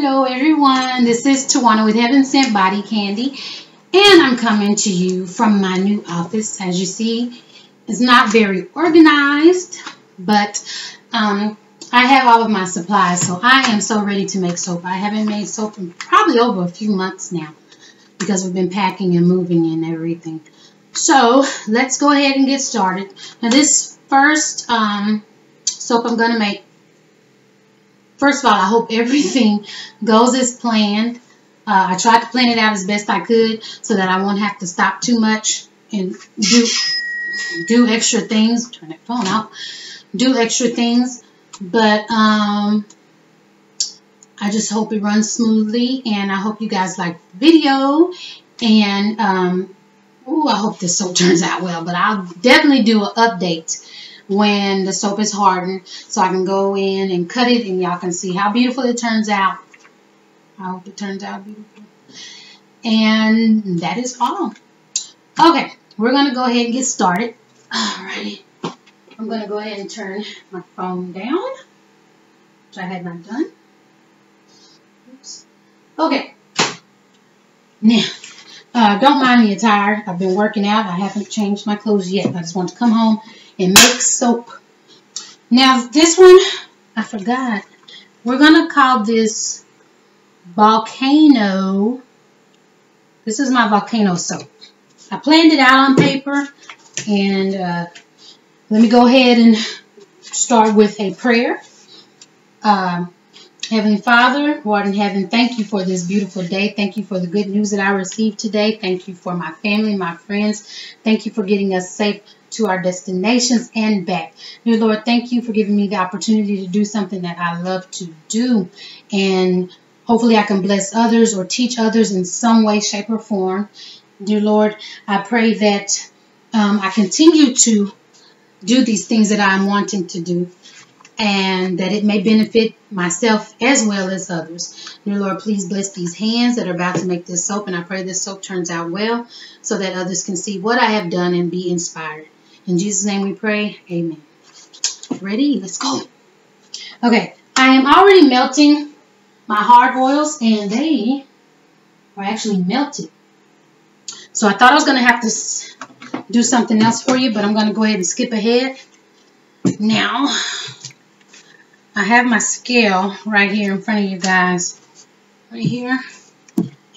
Hello everyone, this is Tawana with Heaven Sent Body Candy, and I'm coming to you from my new office. As you see, it's not very organized, but I have all of my supplies, so I am so ready to make soap. I haven't made soap in probably over a few months now because we've been packing and moving and everything. So let's go ahead and get started. Now this first soap I'm going to make, first of all, I hope everything goes as planned. I tried to plan it out as best I could so that I won't have to stop too much and do extra things. Turn that phone out. Do extra things. But I just hope it runs smoothly, and I hope you guys like the video. And I hope this soap turns out well. But I'll definitely do an update when the soap is hardened, so I can go in and cut it and y'all can see how beautiful it turns out. I hope it turns out beautiful. And that is all. Okay, we're going to go ahead and get started. Alrighty. I'm going to go ahead and turn my phone down, which I had not done. Oops. Okay. Now, don't mind the attire. I've been working out. I haven't changed my clothes yet. I just want to come home and make soap. Now this one, I forgot. We're going to call this Volcano. This is my Volcano soap. I planned it out on paper. And let me go ahead and start with a prayer. Heavenly Father, who art in heaven, thank you for this beautiful day. Thank you for the good news that I received today. Thank you for my family, my friends. Thank you for getting us safe to our destinations and back. Dear Lord, thank you for giving me the opportunity to do something that I love to do. And hopefully I can bless others or teach others in some way, shape, or form. Dear Lord, I pray that I continue to do these things that I'm wanting to do, and that it may benefit myself as well as others. Dear Lord, please bless these hands that are about to make this soap, and I pray this soap turns out well so that others can see what I have done and be inspired. In Jesus' name we pray, amen. Ready? Let's go. Okay, I am already melting my hard oils, and they are actually melted. So I thought I was going to have to do something else for you, but I'm going to go ahead and skip ahead. Now, I have my scale right here in front of you guys, right here,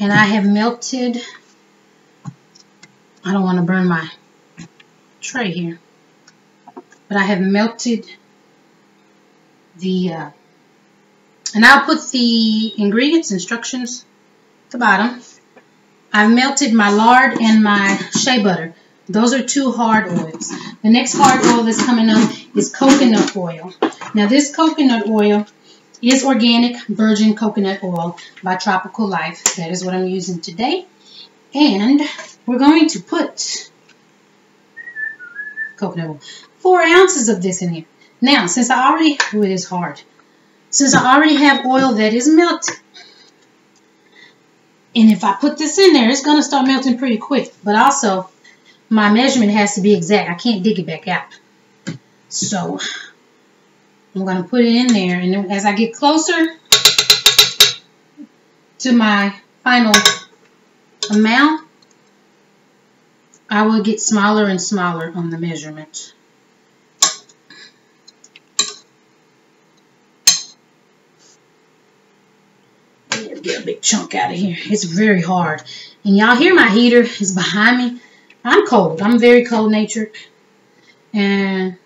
and I have melted, I don't want to burn my tray here, but I have melted the, and I'll put the ingredients, instructions at the bottom. I've melted my lard and my shea butter. Those are two hard oils. The next hard oil that's coming up is coconut oil. Now this coconut oil is organic virgin coconut oil by Tropical Life. That is what I'm using today. And we're going to put coconut oil, 4 ounces of this in here. Now, since I already, it is hard. Since I already have oil that is melted, and if I put this in there, it's going to start melting pretty quick. But also, my measurement has to be exact. I can't dig it back out. So, I'm going to put it in there. And then as I get closer to my final amount, I will get smaller and smaller on the measurement. Get a big chunk out of here. It's very hard. And y'all hear my heater is behind me. I'm cold. I'm very cold-natured. And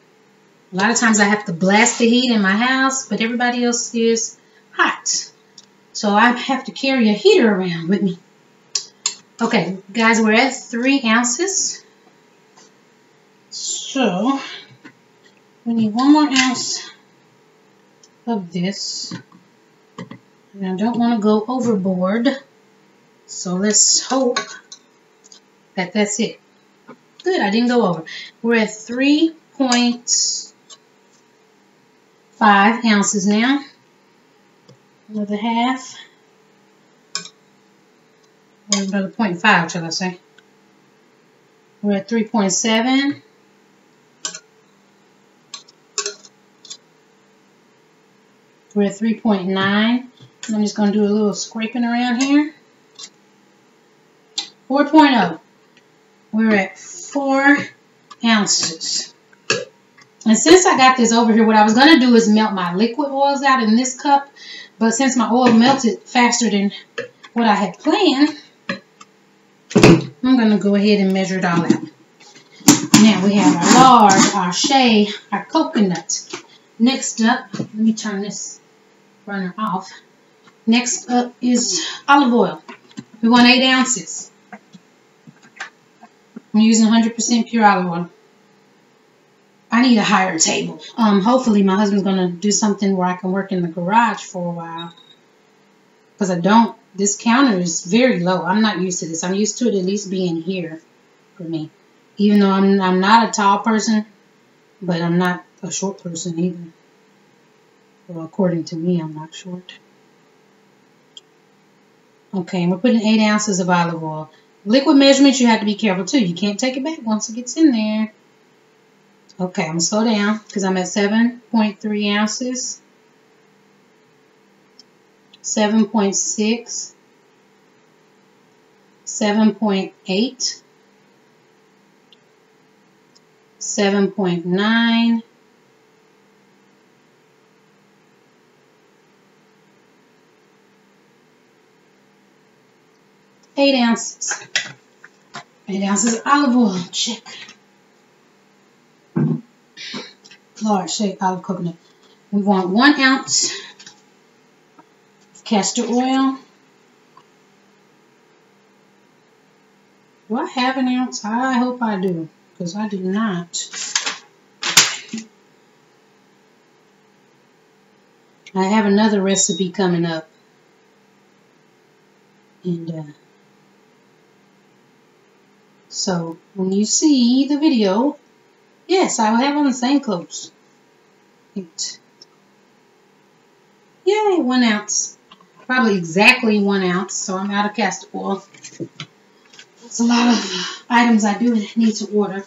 a lot of times I have to blast the heat in my house, but everybody else is hot. So I have to carry a heater around with me. Okay, guys, we're at 3 ounces. So we need 1 more ounce of this. And I don't want to go overboard, so let's hope that that's it. Good, I didn't go over. We're at 3.5 ounces now. Another half. Or another 0.5, shall I say. We're at 3.7. We're at 3.9. I'm just going to do a little scraping around here. 4.0. We're at 4 ounces. And since I got this over here, what I was going to do is melt my liquid oils out in this cup. But since my oil melted faster than what I had planned, I'm going to go ahead and measure it all out. Now we have our lard, our shea, our coconut. Next up, let me turn this burner off. Next up is olive oil. We want 8 ounces. I'm using 100% pure olive oil. I need a higher table. Hopefully my husband's going to do something where I can work in the garage for a while. Because I don't, this counter is very low. I'm not used to this. I'm used to it at least being here for me. Even though I'm not a tall person, but I'm not a short person either. Well, according to me, I'm not short. Okay, we're putting 8 ounces of olive oil. Liquid measurements, you have to be careful too. You can't take it back once it gets in there. Okay, I'm going to slow down because I'm at 7.3 ounces. 7.6. 7.8. 7.9. 8 ounces. 8 ounces of olive oil. Check. Large shea olive coconut. We want 1 ounce of castor oil. Do I have an ounce? I hope I do, because I do not. I have another recipe coming up. And so when you see the video, yes, I will have on the same clothes. 8. Yay, 1 ounce. Probably exactly 1 ounce, so I'm out of castor oil. That's a lot of items I do need to order.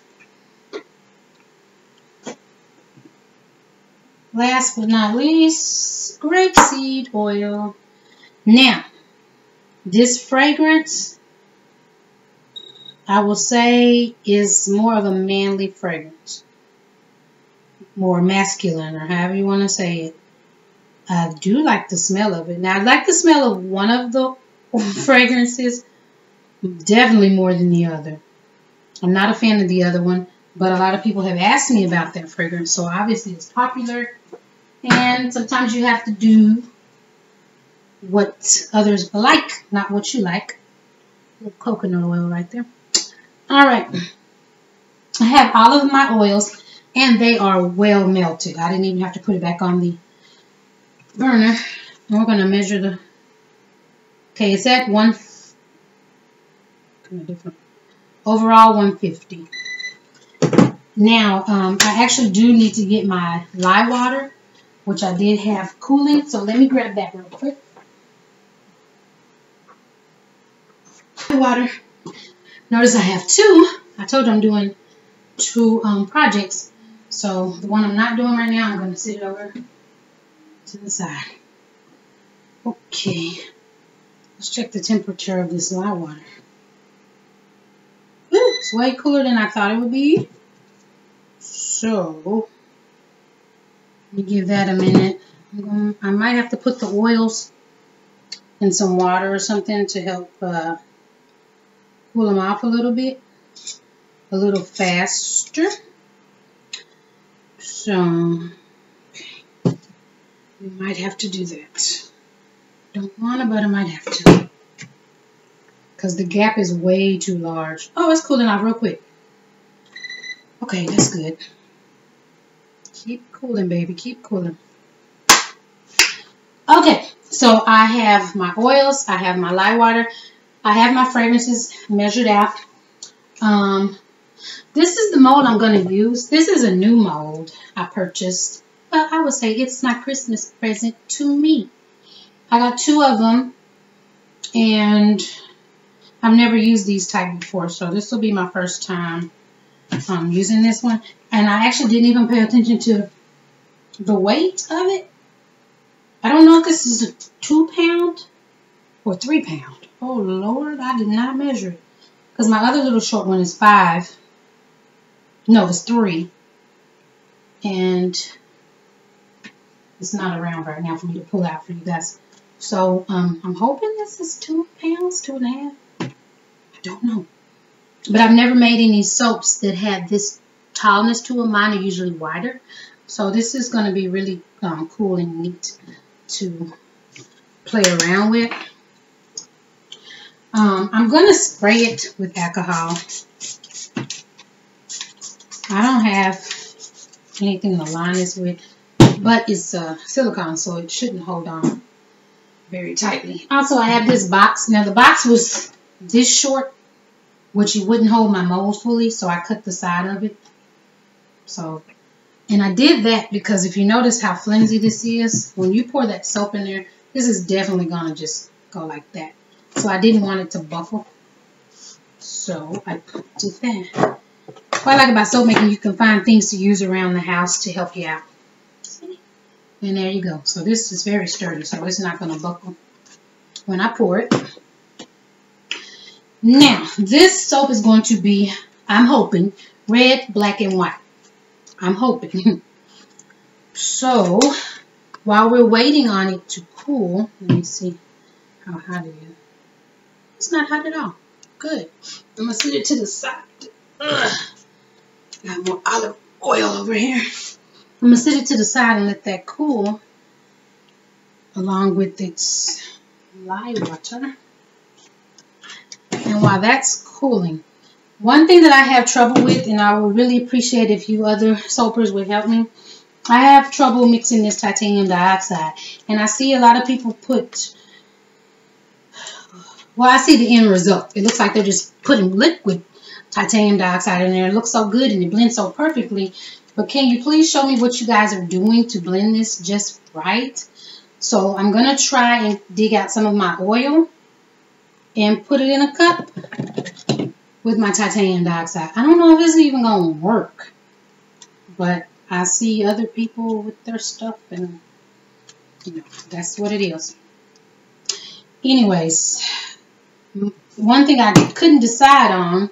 Last but not least, grapeseed oil. Now, this fragrance, I will say, is more of a manly fragrance. More masculine, or however you want to say it. I do like the smell of it. Now, I like the smell of one of the fragrances, definitely more than the other. I'm not a fan of the other one, but a lot of people have asked me about that fragrance, so obviously it's popular. And sometimes you have to do what others like, not what you like. A little coconut oil right there. Alright, I have all of my oils, and they are well melted. I didn't even have to put it back on the burner. And we're going to measure the, okay, it's at overall 150. Now, I actually do need to get my lye water, which I did have cooling, so let me grab that real quick. Water. Notice I have 2. I told you I'm doing 2 projects. So the one I'm not doing right now, I'm going to sit it over to the side. Okay. Let's check the temperature of this lye water. Ooh, it's way cooler than I thought it would be. So, let me give that a minute. I might have to put the oils in some water or something to help cool them off a little bit, a little faster. So, okay. We might have to do that. Don't want to, but I might have to. Because the gap is way too large. Oh, it's cooling off real quick. Okay, that's good. Keep cooling, baby. Keep cooling. Okay, so I have my oils. I have my lye water. I have my fragrances measured out. This is the mold I'm going to use. This is a new mold I purchased. Well, I would say it's my Christmas present to me. I got 2 of them, and I've never used these type before, so this will be my first time using this one. And I actually didn't even pay attention to the weight of it. I don't know if this is a 2 pound or 3 pound. Oh Lord, I did not measure it. Because my other little short one is 5. No, it's 3. And it's not around right now for me to pull out for you guys. So I'm hoping this is 2 pounds, 2.5. I don't know. But I've never made any soaps that had this tallness to them. Mine are usually wider. So this is going to be really cool and neat to play around with. I'm going to spray it with alcohol. I don't have anything to line this with, but it's silicone, so it shouldn't hold on very tightly. Also, I have this box. Now, the box was this short, which it wouldn't hold my molds fully, so I cut the side of it. So, and I did that because if you notice how flimsy this is, when you pour that soap in there, this is definitely going to just go like that. So I didn't want it to buckle. So I did that. What I like about soap making, you can find things to use around the house to help you out. See? And there you go. So this is very sturdy, so it's not going to buckle when I pour it. Now, this soap is going to be, I'm hoping, red, black, and white. I'm hoping. So, while we're waiting on it to cool, let me see how hot it is. It's not hot at all. Good. I'm going to set it to the side. Ugh. Got more olive oil over here. I'm going to set it to the side and let that cool along with its lye water. And while that's cooling, one thing that I have trouble with, and I would really appreciate if you other soapers would help me, I have trouble mixing this titanium dioxide. And I see a lot of people put, well, I see the end result. It looks like they're just putting liquid titanium dioxide in there. It looks so good and it blends so perfectly. But can you please show me what you guys are doing to blend this just right? So I'm going to try and dig out some of my oil and put it in a cup with my titanium dioxide. I don't know if this is even going to work, but I see other people with their stuff, and you know, that's what it is. Anyways, one thing I couldn't decide on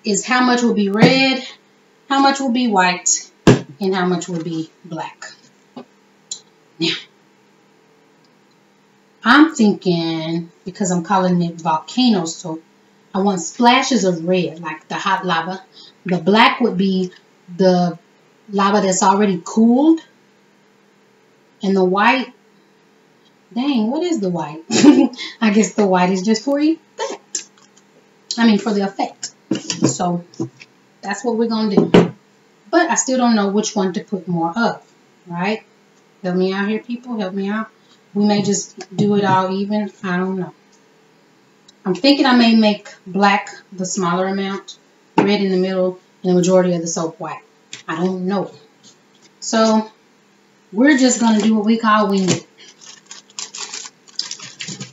is how much will be red, how much will be white, and how much will be black. Now, I'm thinking, because I'm calling it volcano soap, I want splashes of red, like the hot lava. The black would be the lava that's already cooled. And the white, dang, what is the white? I guess the white is just for effect. I mean, for the effect. So, that's what we're going to do. But I still don't know which one to put more of, right? Help me out here, people. Help me out. We may just do it all even. I don't know. I'm thinking I may make black the smaller amount, red in the middle, and the majority of the soap white. I don't know. So, we're just going to do what we call wing it.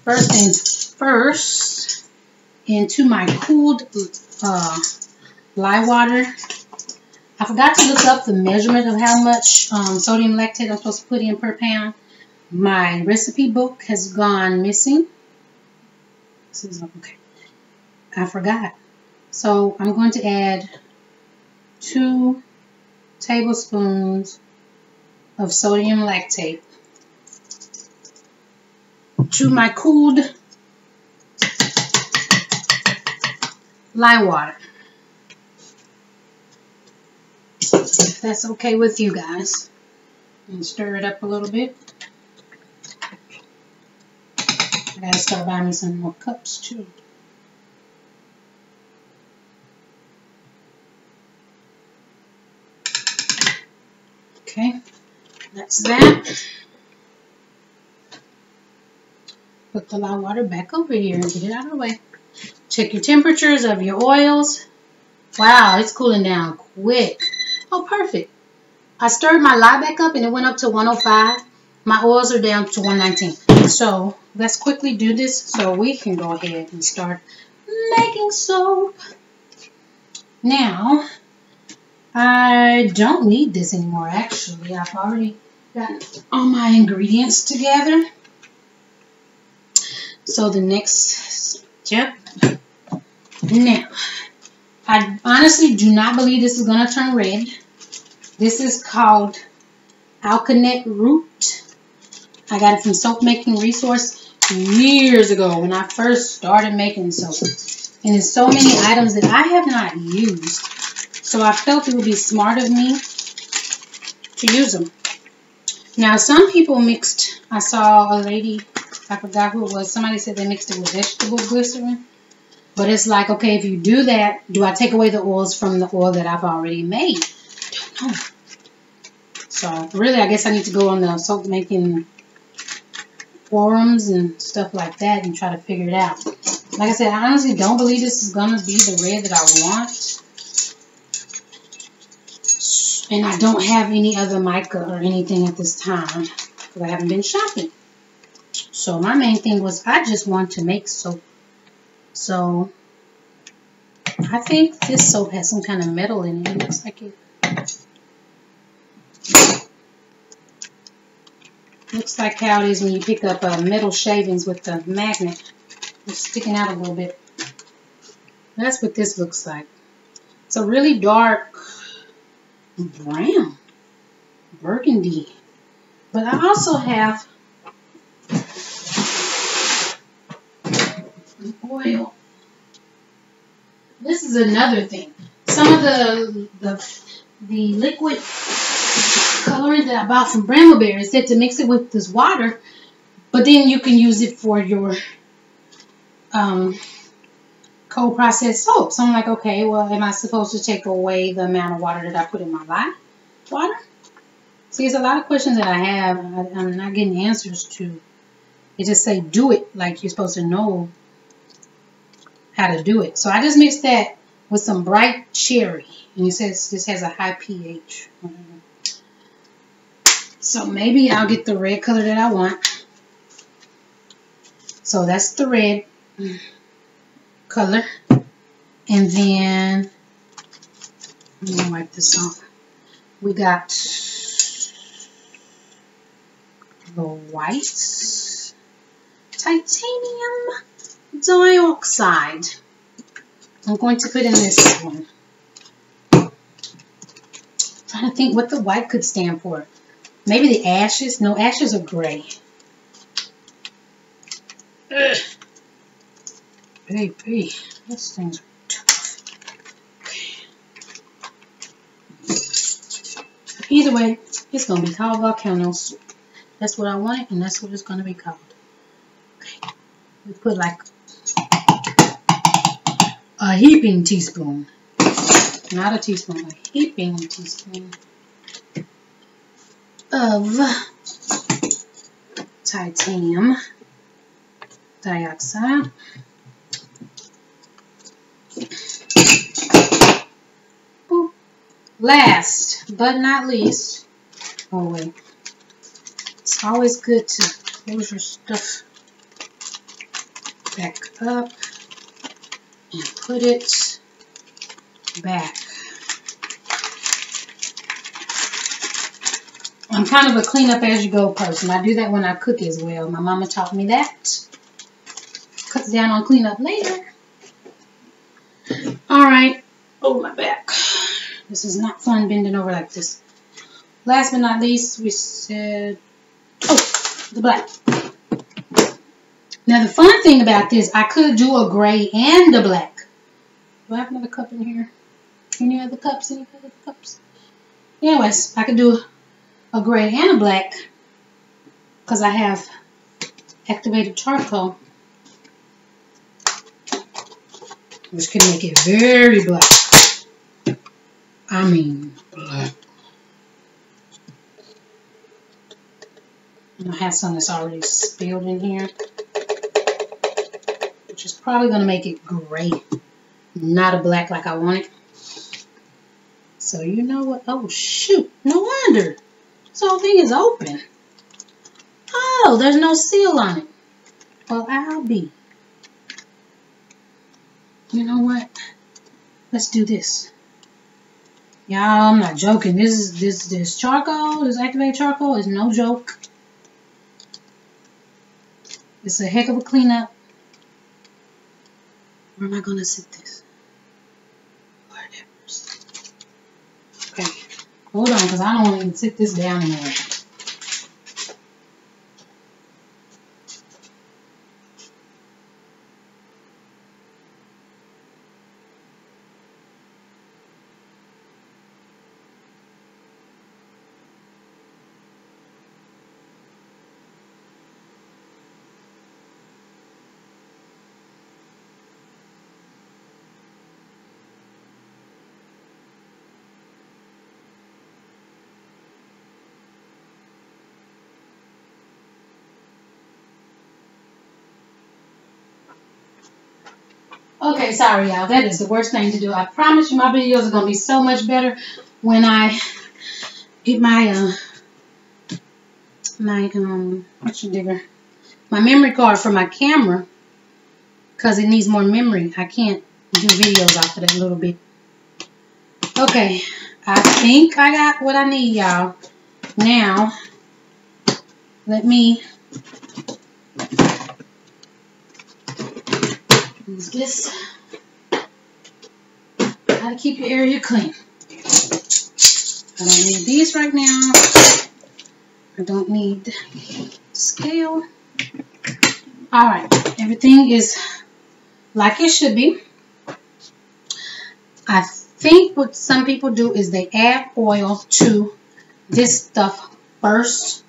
First things first, into my cooled lye water. I forgot to look up the measurement of how much sodium lactate I'm supposed to put in per pound. My recipe book has gone missing. This is okay. I forgot. So I'm going to add 2 tablespoons of sodium lactate to my cooled lye water. If that's okay with you guys. And stir it up a little bit. I gotta start buying me some more cups too. Okay, that's that. Put the lye water back over here and get it out of the way. Check your temperatures of your oils. Wow, it's cooling down quick. Oh, perfect. I stirred my lye back up and it went up to 105. My oils are down to 119. So let's quickly do this so we can go ahead and start making soap. Now, I don't need this anymore actually. I've already Got all my ingredients together. So the next step. Now, I honestly do not believe this is going to turn red. This is called alkanet root. I got it from Soap Making Resource years ago when I first started making soap. And there's so many items that I have not used. So I felt it would be smart of me to use them. Now, some people mixed, I saw a lady, I forgot who it was, somebody said they mixed it with vegetable glycerin. But it's like, okay, if you do that, do I take away the oils from the oil that I've already made? I don't know. So, really, I guess I need to go on the soap making forums and stuff like that and try to figure it out. Like I said, I honestly don't believe this is going to be the red that I want. And I don't have any other mica or anything at this time because I haven't been shopping. So, my main thing was I just want to make soap. So, I think this soap has some kind of metal in it. It looks like it. Looks like how it is when you pick up metal shavings with the magnet. It's sticking out a little bit. That's what this looks like. It's a really dark brown, burgundy. But I also have oil. This is another thing. Some of the liquid coloring that I bought from Brambleberry said to mix it with this water, but then you can use it for your cold processed soap. So I'm like, okay, well, am I supposed to take away the amount of water that I put in my water? See, there's a lot of questions that I have I'm not getting answers to. They just say do it like you're supposed to know how to do it. So I just mixed that with some bright cherry. And it says this has a high pH. So maybe I'll get the red color that I want. So that's the red color. And then, let me wipe this off. We got the white titanium dioxide. I'm going to put in this one. I'm trying to think what the white could stand for. Maybe the ashes? No, ashes are gray. Ugh. Baby, these things are tough. Okay. Either way, it's going to be called volcano soup. That's what I wanted, and that's what it's going to be called. Okay. We put like a heaping teaspoon. Not a teaspoon, a heaping teaspoon of titanium dioxide. Boop. Last but not least, oh wait, it's always good to close your stuff back up and put it back. I'm kind of a clean up as you go person. I do that when I cook as well. My mama taught me that. Cuts down on cleanup later. Alright. Oh, my back. This is not fun bending over like this. Last but not least, we said, oh, the black. Now, the fun thing about this, I could do a gray and a black. Do I have another cup in here? Any other cups? Any other cups? Anyways, I could do a gray and a black because I have activated charcoal, which can make it very black. I mean black. And I have some that's already spilled in here, which is probably going to make it gray, not a black like I want it. So you know what? Oh shoot! No wonder. This whole thing is open. Oh, there's no seal on it. Well, I'll be. You know what? Let's do this. Y'all, I'm not joking. This charcoal, this activated charcoal is no joke. It's a heck of a cleanup. Where am I gonna sit this? Okay, hold on, because I don't want to even sit this down anymore. Okay, sorry y'all, that is the worst thing to do. I promise you my videos are going to be so much better when I get my my memory card for my camera, because it needs more memory. I can't do videos off of that little bit. Okay, I think I got what I need, y'all. Now, let me use this. Gotta keep your area clean. I don't need these right now. I don't need scale. Alright, everything is like it should be. I think what some people do is they add oil to this stuff first.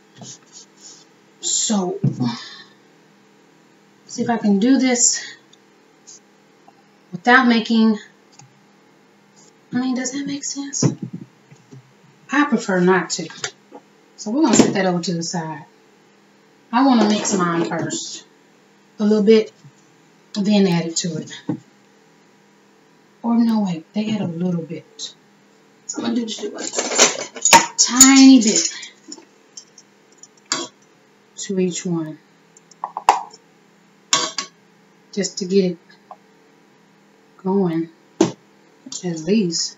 So, see if I can do this without making, I mean, does that make sense? I prefer not to. So we're going to set that over to the side. I want to mix mine first. A little bit, then add it to it. Or no, wait, they add a little bit. So I'm going to do just a tiny bit to each one. Just to get it going, at least.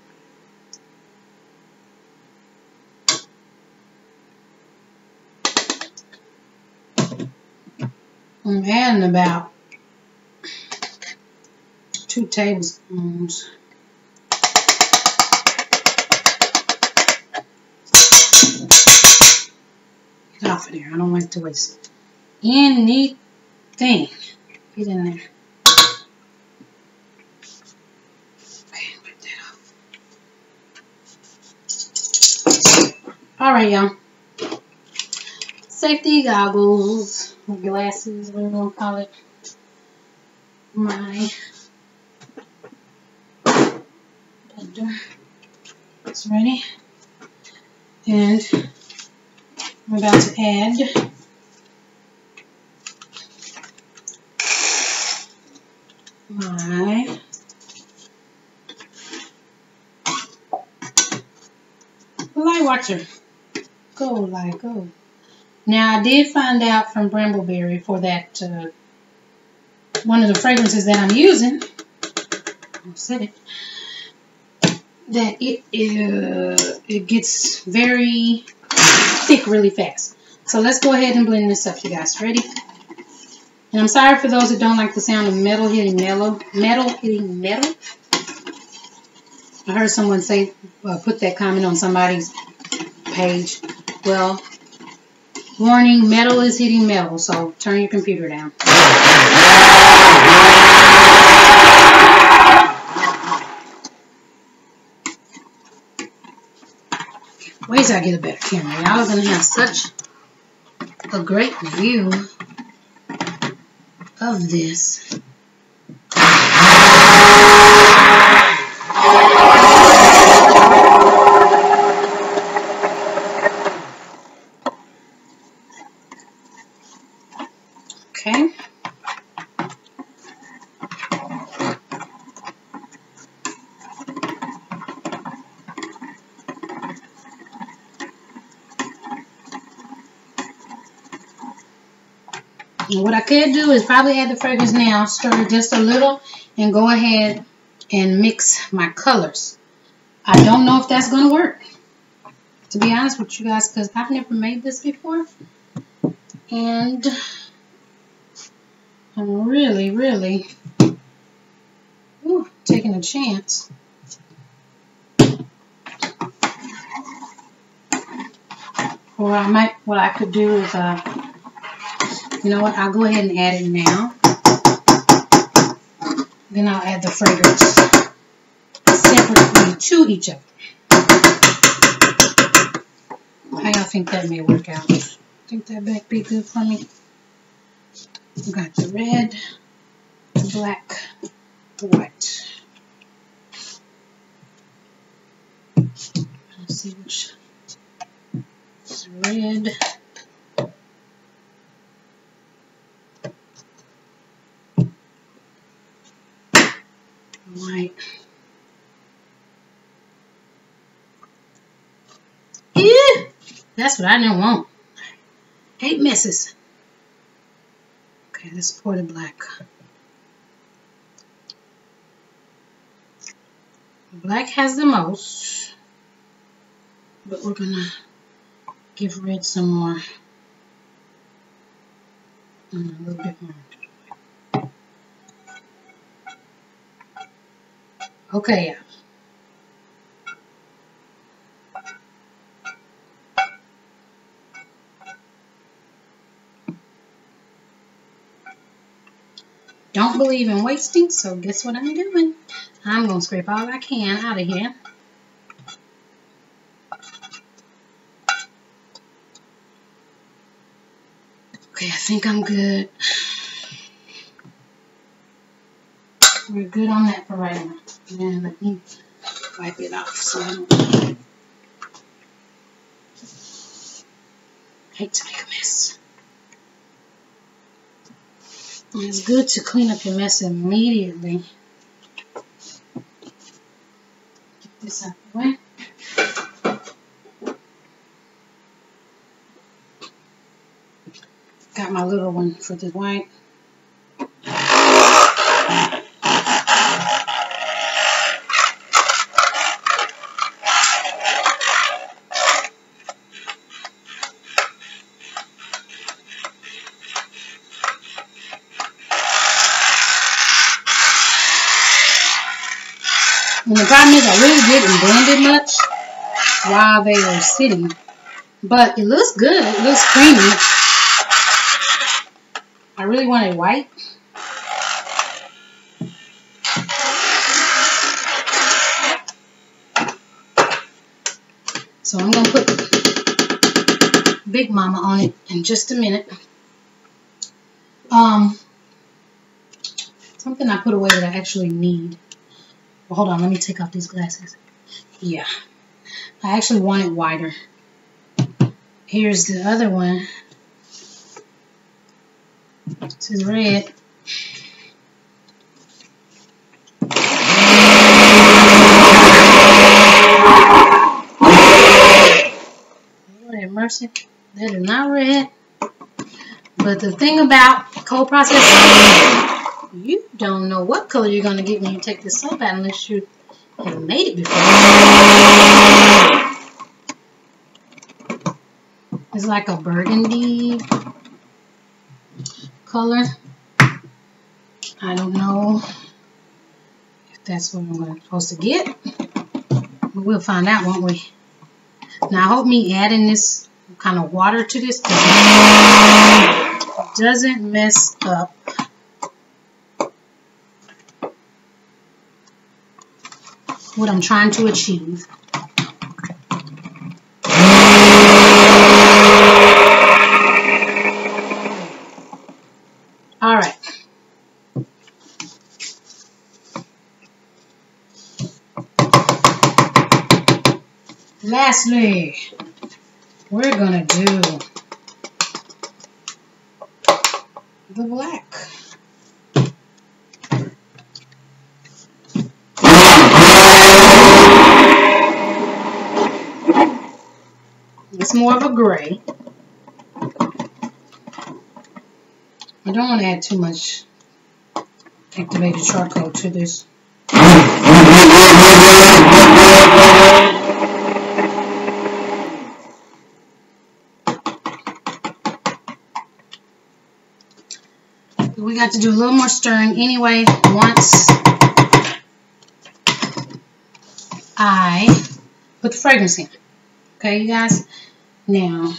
I'm adding about 2 tablespoons. Get off of there. I don't like to waste anything. Get in there. Okay, put that off. Alright, y'all. Safety goggles. Glasses, what we're going to call it. My blender. It's ready. And I'm about to add my light watcher. Go, light, go. Now, I did find out from Brambleberry for that, one of the fragrances that I'm using, I said it, that it gets very thick really fast. So let's go ahead and blend this up, you guys. Ready? And I'm sorry for those that don't like the sound of metal hitting metal. Metal hitting metal. I heard someone say, put that comment on somebody's page. Well, warning, metal is hitting metal, so turn your computer down. Wait till I get a better camera. Y'all are going to have such a great view of this. Okay. And what I could do is probably add the fragrance now, stir it just a little, and go ahead and mix my colors. I don't know if that's going to work, to be honest with you guys, because I've never made this before. And I'm really taking a chance. Or I might, what I could do is, you know what, I'll go ahead and add it now. Then I'll add the fragrance separately to each of them. How y'all think that may work out? Think that might be good for me? We got the red, the black, the white. Let's see which is red. White. Yeah, that's what I don't want. Hate messes. Okay, let's pour the black. Black has the most, but we're gonna give red some more. A little bit more. Okay, yeah. Don't believe in wasting, so guess what I'm doing? I'm going to scrape all I can out of here. Okay, I think I'm good. We're good on that for right now. And let me wipe it off so I don't hate to make a mess. It's good to clean up your mess immediately. Get this out of the way. Got my little one for the white. And the problem is I really didn't blend it much while they were sitting. But it looks good. It looks creamy. I really want it white. So I'm going to put Big Mama on it in just a minute. Something I put away that I actually need. Well, hold on, let me take off these glasses. Yeah, I actually want it wider. Here's the other one. This is red. Lord have mercy. That is not red. But the thing about cold processing, you don't know what color you're going to get when you take this soap out unless you have made it before. It's like a burgundy color. I don't know if that's what I'm supposed to get. But we'll find out, won't we? Now, I hope me adding this kind of water to this doesn't mess up what I'm trying to achieve. All right. Lastly, we're gonna do the black. It's more of a gray. I don't want to add too much activated charcoal to this. We got to do a little more stirring anyway once I put the fragrance in. Okay, you guys? Now,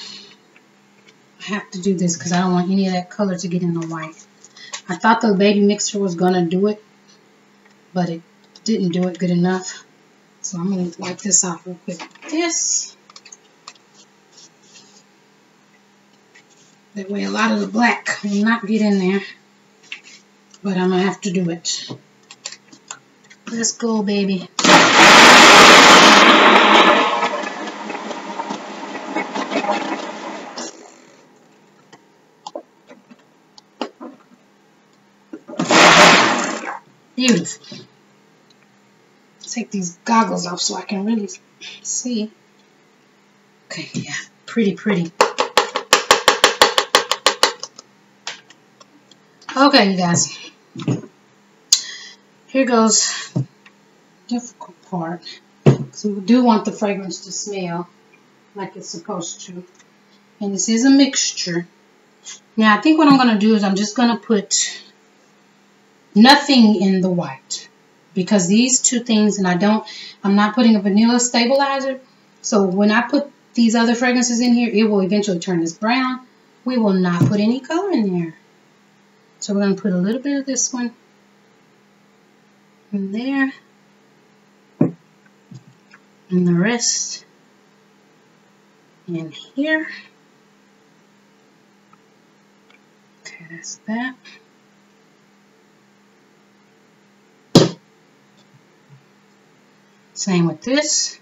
I have to do this because I don't want any of that color to get in the white. I thought the baby mixture was going to do it, but it didn't do it good enough. So I'm going to wipe this off real quick with this. That way a lot of the black will not get in there. But I'm going to have to do it. Let's go, baby. Beautiful. Take these goggles off so I can really see. Okay, yeah, pretty. Okay, you guys. Here goes the difficult part. So we do want the fragrance to smell like it's supposed to. And this is a mixture. Now, I think what I'm going to do is I'm just going to put nothing in the white. Because these two things, and I'm not putting a vanilla stabilizer. So when I put these other fragrances in here, it will eventually turn this brown. We will not put any color in there. So we're going to put a little bit of this one in there. And the rest in here. Okay, that's that. Same with this.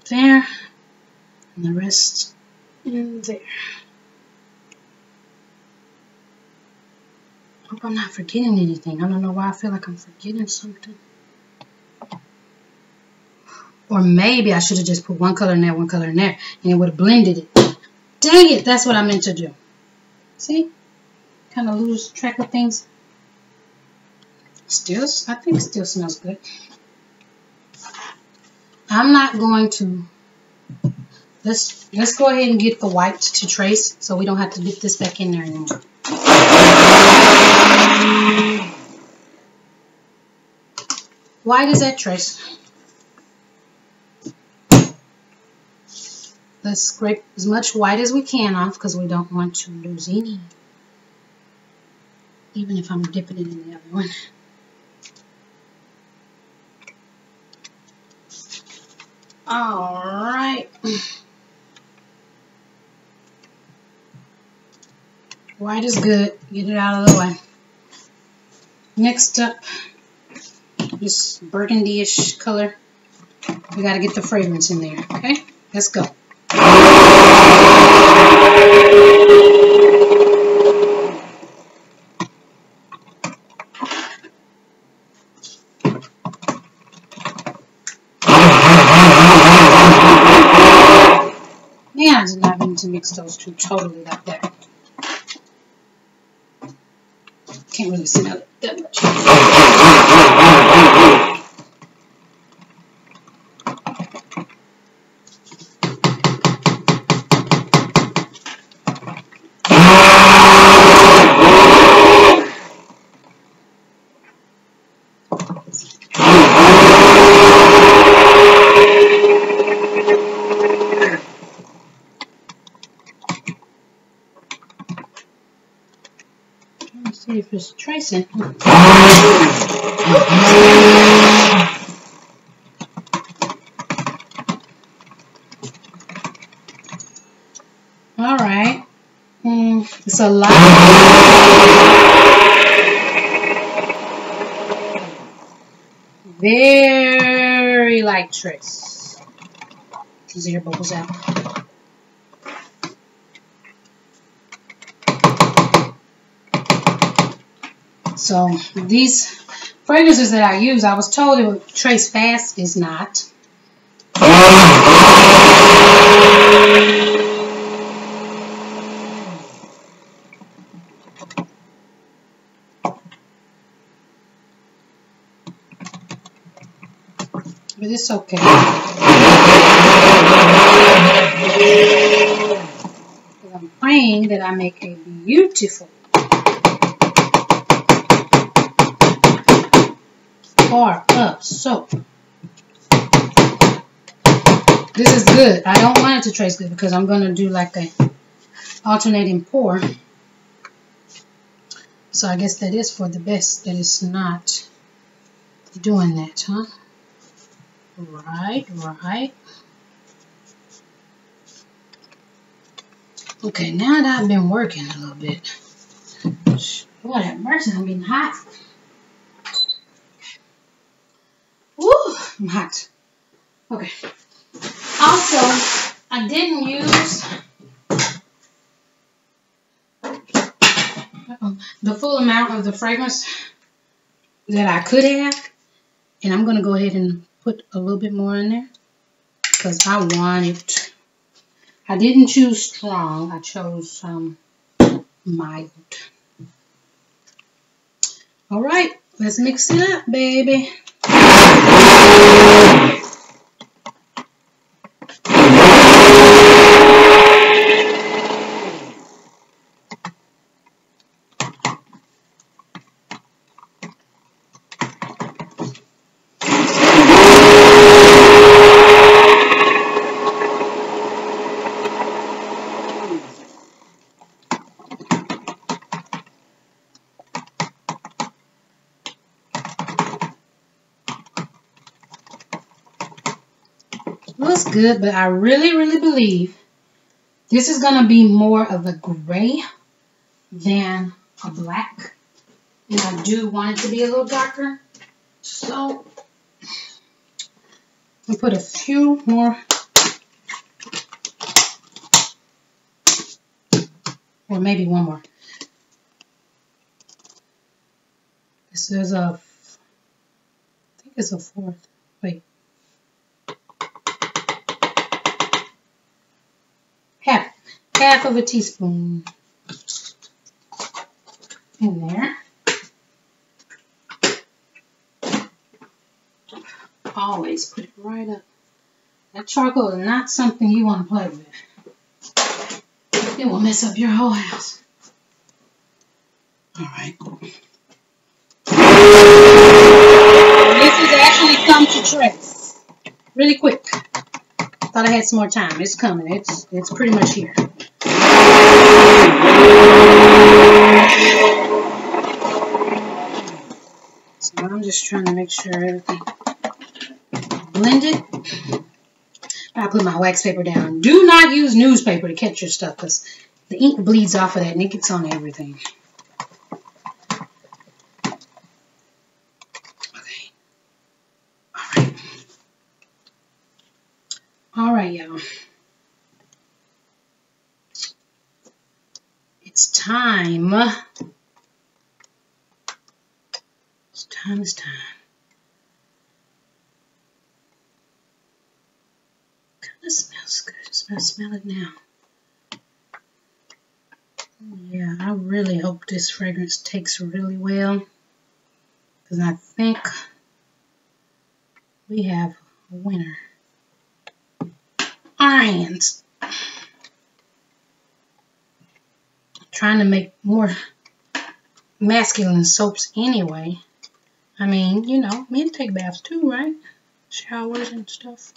There. And the rest in there. Hope I'm not forgetting anything. I don't know why I feel like I'm forgetting something. Or maybe I should have just put one color in there, one color in there, and it would have blended it. Dang it, that's what I meant to do. See? Kind of lose track of things. Still, I think it still smells good. I'm not going to, let's go ahead and get the white to trace so we don't have to dip this back in there anymore. White is that trace. Let's scrape as much white as we can off because we don't want to lose any. Even if I'm dipping it in the other one. Alright. White is good. Get it out of the way. Next up, this burgundy-ish color. We got to get the fragrance in there. Okay? Let's go. Yeah, I did not mean to mix those two totally like that. Can't really smell it that much. See if it's tracing. All right. It's a lot. Very light trace. These air bubbles out. So these fragrances that I use, I was told it would trace fast. It's not. But it's okay. I'm praying that I make a beautiful bar of soap. This is good. I don't want it to trace good because I'm going to do like a alternating pour. So I guess that is for the best that it's not doing that, huh? Right. Okay, now that I've been working a little bit. Boy, that mercy, I'm getting hot. Woo, I'm hot. Okay. Also, I didn't use the full amount of the fragrance that I could have. And I'm going to go ahead and put a little bit more in there. Because I wanted... I didn't choose strong. I chose mild. All right, let's mix it up, baby. Looks good, but I really believe this is going to be more of a gray than a black. And I do want it to be a little darker. So, I'll put a few more. Or maybe one more. This is I think it's a fourth. Wait. Half of a teaspoon in there. Always put it right up. That charcoal is not something you want to play with. It will mess up your whole house. Alright. This is actually come to trace. Really quick. Thought I had some more time. It's coming. It's pretty much here. So I'm just trying to make sure everything blended. I put my wax paper down. Do not use newspaper to catch your stuff because the ink bleeds off of that and it gets on everything. Okay. Alright. Alright, y'all. It's time. It's time. Kind of smells good. I smell it now. Yeah, I really hope this fragrance takes really well. Because I think we have a winner. And trying to make more masculine soaps anyway. I mean, you know, men take baths too, right? Showers and stuff.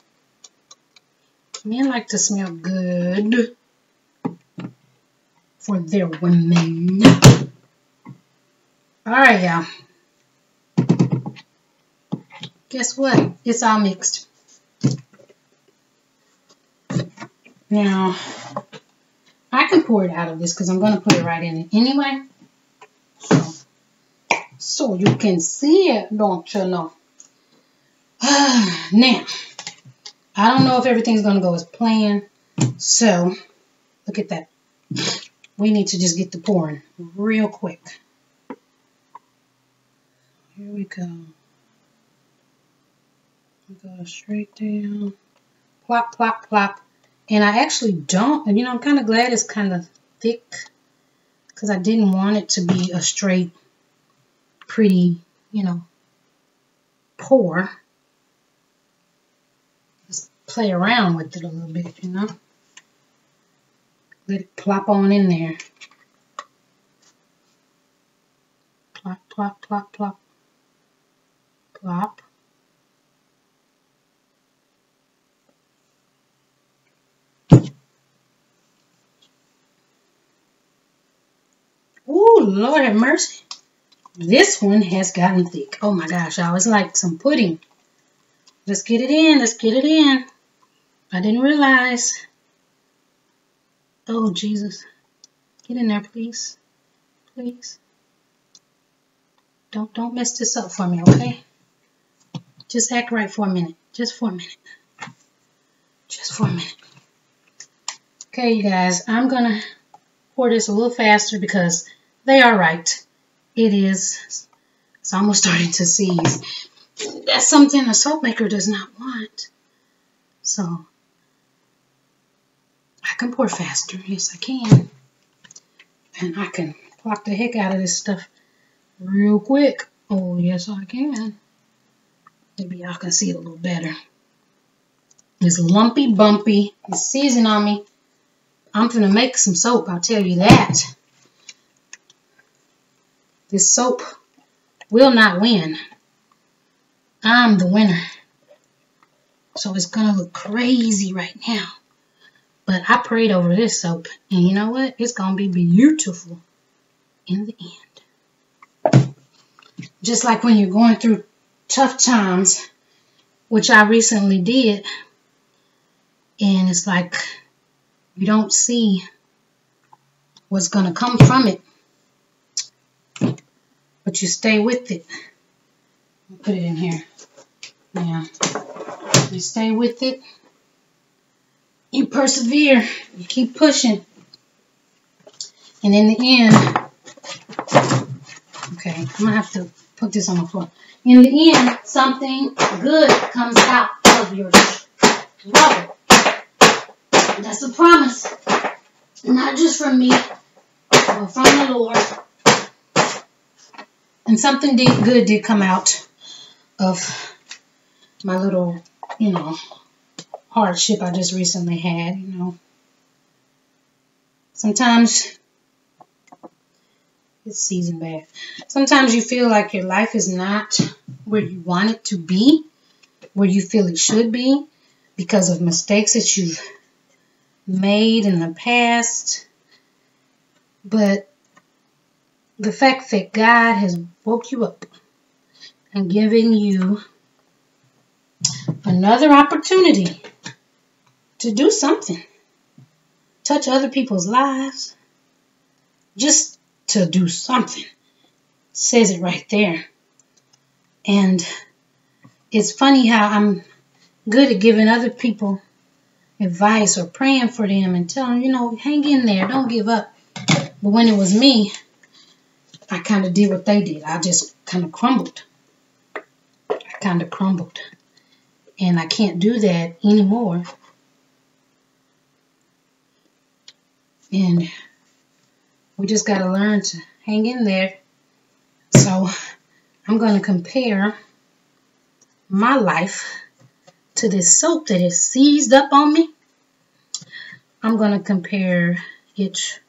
Men like to smell good for their women. Alright, y'all. Guess what? It's all mixed. Now, I can pour it out of this because I'm going to put it right in it anyway. So you can see it, don't you know? Now, I don't know if everything's going to go as planned. So, look at that. We need to just get the pouring real quick. Here we go. Go straight down. Plop, plop, plop. And I actually don't, and you know, I'm kind of glad it's kind of thick because I didn't want it to be a straight, pretty, you know, pour. Just play around with it a little bit, you know. Let it plop on in there. Plop, plop, plop, plop. Plop. Ooh, Lord have mercy. This one has gotten thick. Oh my gosh, y'all. It's like some pudding. Let's get it in. Let's get it in. I didn't realize. Oh, Jesus. Get in there, please. Please. Don't mess this up for me, okay? Just act right for a minute. Just for a minute. Just for a minute. Okay, you guys. I'm going to pour this a little faster because they are right. It's almost starting to seize. That's something a soap maker does not want. So, I can pour faster. Yes, I can. And I can plop the heck out of this stuff real quick. Oh, yes, I can. Maybe y'all can see it a little better. It's lumpy, bumpy. It's seizing on me. I'm finna make some soap, I'll tell you that. This soap will not win. I'm the winner. So it's gonna look crazy right now. But I prayed over this soap. And you know what? It's gonna be beautiful in the end. Just like when you're going through tough times, which I recently did. And it's like you don't see what's gonna come from it. But you stay with it. I'll put it in here. Yeah. You stay with it. You persevere. You keep pushing. And in the end, okay, I'm going to have to put this on the floor. In the end, something good comes out of your struggle. That's a promise. Not just from me, but from the Lord. And something good did come out of my little, hardship I just recently had, Sometimes it's seasoned bad. Sometimes you feel like your life is not where you want it to be, where you feel it should be, because of mistakes that you've made in the past. But the fact that God has woke you up and given you another opportunity to do something, touch other people's lives, just to do something, says it right there. And it's funny how I'm good at giving other people advice or praying for them and telling them, hang in there, don't give up. But when it was me, I kind of did what they did. I just kind of crumbled. And I can't do that anymore. And we just got to learn to hang in there. So I'm going to compare my life to this soap that is seized up on me. I'm going to compare it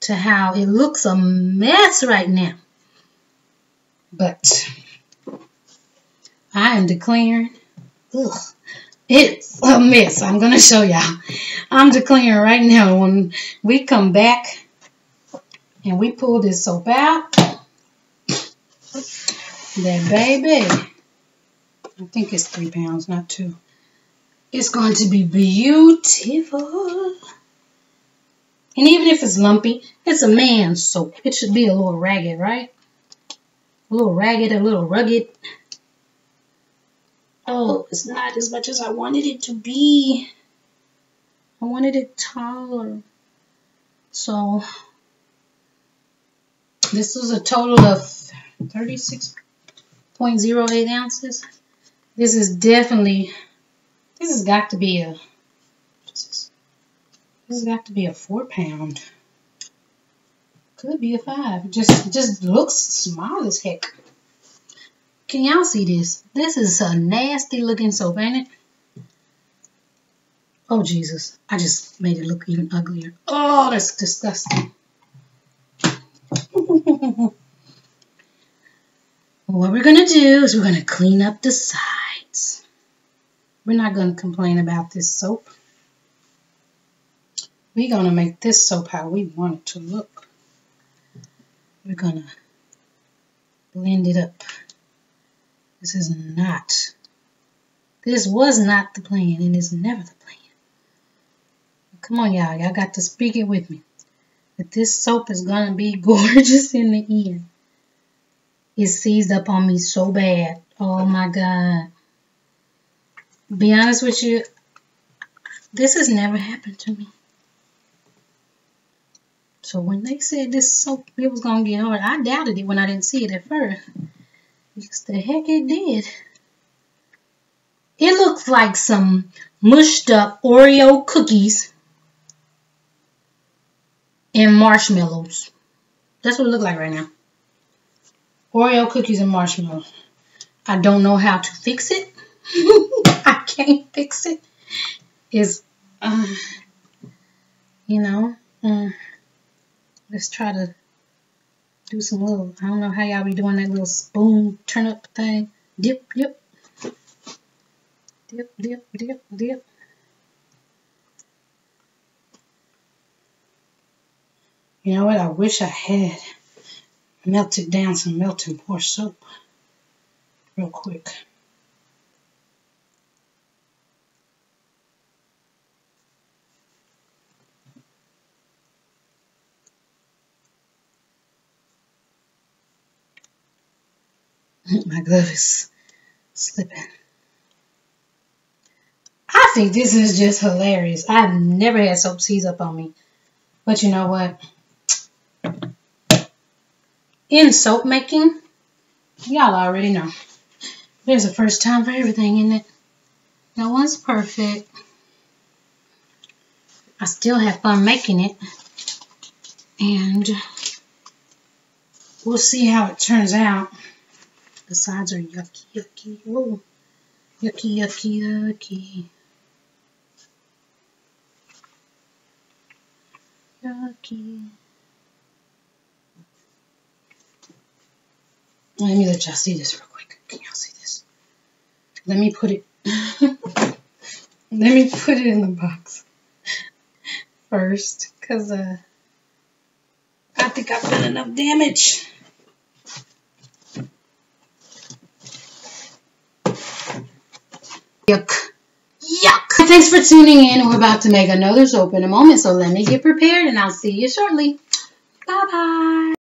to how it looks a mess right now. But I am declaring, it's a mess. I'm going to show y'all. I'm declaring right now, when we come back and we pull this soap out, that baby, I think it's 3 pounds, not 2. It's going to be beautiful. And even if it's lumpy, it's a man's soap. It should be a little ragged, right? A little ragged, a little rugged. Oh, it's not as much as I wanted it to be. I wanted it taller. So, this was a total of 36.08 ounces. This has got to be a 4 pound. Could be a 5. Just looks small as heck. Can y'all see this? This is a nasty looking soap, ain't it? Oh, Jesus. I just made it look even uglier. Oh, that's disgusting. What we're going to do is we're going to clean up the sides. We're not going to complain about this soap. We're going to make this soap how we want it to look. We're going to blend it up. This was not the plan, and it's never the plan. Come on, y'all. Y'all got to speak it with me. That this soap is going to be gorgeous in the end. It seized up on me so bad. Oh, my God. Be honest with you, this has never happened to me. So when they said this soap, it was going to get hard, I doubted it when I didn't see it at first. Because the heck it did. It looks like some mushed up Oreo cookies and marshmallows. That's what it looks like right now. Oreo cookies and marshmallows. I don't know how to fix it. I can't fix it. It's, let's try to do some little, I don't know how y'all be doing that little spoon turn up thing. Dip, dip. Dip, dip, dip, dip. You know what? I wish I had melted down some melting pour soap real quick. My glove is slipping. I think this is just hilarious. I've never had soap seize up on me. But you know what? In soap making, y'all already know. There's a first time for everything, isn't it? No one's perfect. I still have fun making it. And we'll see how it turns out. The sides are yucky, yucky. Whoa. Yucky, yucky, yucky. Yucky. Let me let y'all see this real quick. Can y'all see this? Let me put it in the box first, because I think I've done enough damage. Yuck. Yuck. Thanks for tuning in. We're about to make another soap in a moment, so let me get prepared and I'll see you shortly. Bye-bye.